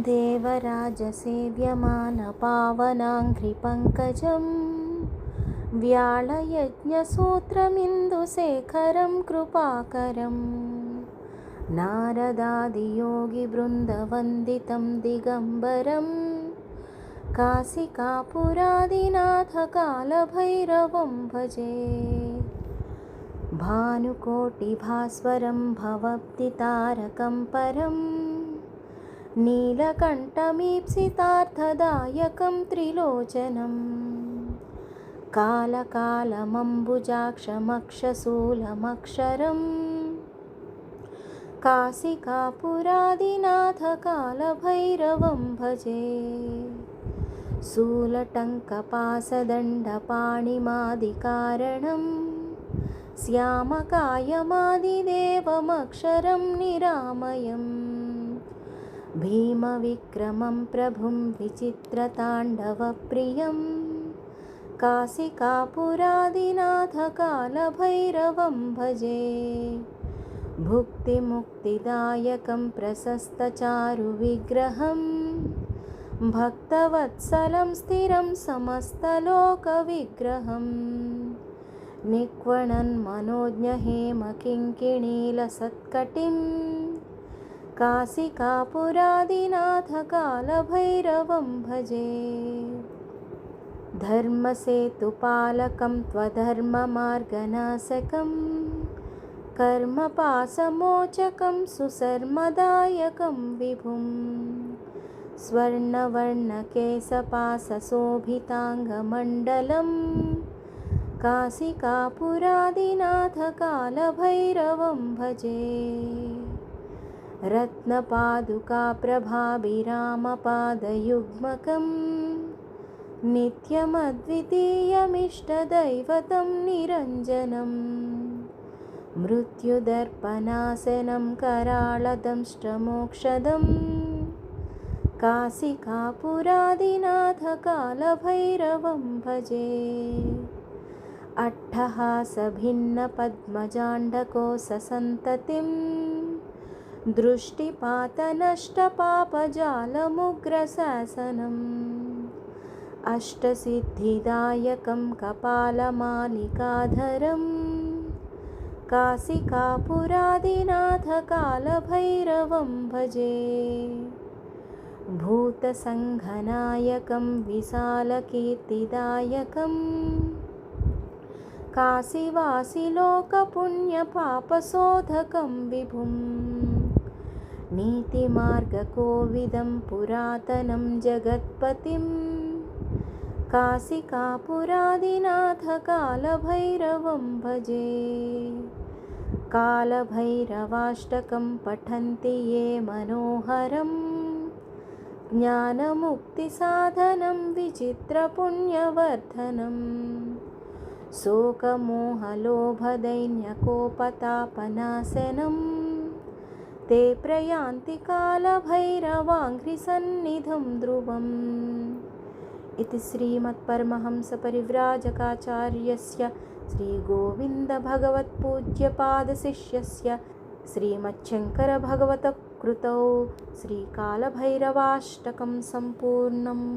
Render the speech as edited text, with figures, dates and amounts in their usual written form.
देवराजसेव्यमानपावनाङ्घ्रिपङ्कजं व्याळयज्ञसूत्रमिन्दुशेखरं कृपाकरं नारदादियोगिवृन्दवन्दितं दिगम्बरं काशिकापुरादिनाथकालभैरवं भजे। भानुकोटिभास्वरं भवद्दितारकं परं नीलकण्ठमीप्सितार्थदायकं त्रिलोचनं कालकालमम्बुजाक्षमक्षशूलमक्षरं काशिकापुरादिनाथकालभैरवं भजे। शूलटङ्कपासदण्डपाणिमादिकारणं श्यामकायमादिदेवमक्षरं निरामयं भीमविक्रमं प्रभुं विचित्रताण्डवप्रियं काशिकापुरादिनाथकालभैरवं भजे। भुक्तिमुक्तिदायकं प्रशस्तचारुविग्रहं भक्तवत्सलं स्थिरं समस्तलोकविग्रहं निक्वणन्मनोज्ञहेमकिङ्किणीलसत्कटिं काशिकापुरादिनाथकालभैरवं भजे। धर्मसेतुपालकं त्वधर्ममार्गनाशकं कर्मपाशमोचकं सुशर्मदायकं विभुं स्वर्णवर्णकेशपाशशोभिताङ्गमण्डलं काशिकापुरादिनाथकालभैरवं भजे। रत्नपादुकाप्रभाभिरामपादयुग्मकं नित्यमद्वितीयमिष्टदैवतं निरञ्जनं मृत्युदर्पनाशनं कराळदंष्ट्रमोक्षदं काशिकापुरादिनाथकालभैरवं भजे। अट्टहासभिन्नपद्मजाण्डकोशसन्ततिं दृष्टिपातनष्टपापजालमुग्रशासनम् अष्टसिद्धिदायकं कपालमालिकाधरं काशिकापुरादिनाथकालभैरवं भजे। भूतसङ्घनायकं विशालकीर्तिदायकं काशीवासिलोकपुण्यपापशोधकं विभुं नीतिमार्गकोविदं पुरातनं जगत्पतिं काशिकापुरादिनाथकालभैरवं भजे। कालभैरवाष्टकं पठन्ति ये मनोहरं ज्ञानमुक्तिसाधनं विचित्रपुण्यवर्धनं शोकमोहलोभदैन्यकोपतापनाशनं ते प्रयान्ति कालभैरवाङ्घ्रिसन्निधं ध्रुवम्। इति श्रीमत्परमहंसपरिव्राजकाचार्यस्य श्रीगोविन्दभगवत्पूज्यपादशिष्यस्य श्रीमच्छङ्करभगवतः कृतौ श्रीकालभैरवाष्टकं सम्पूर्णम्।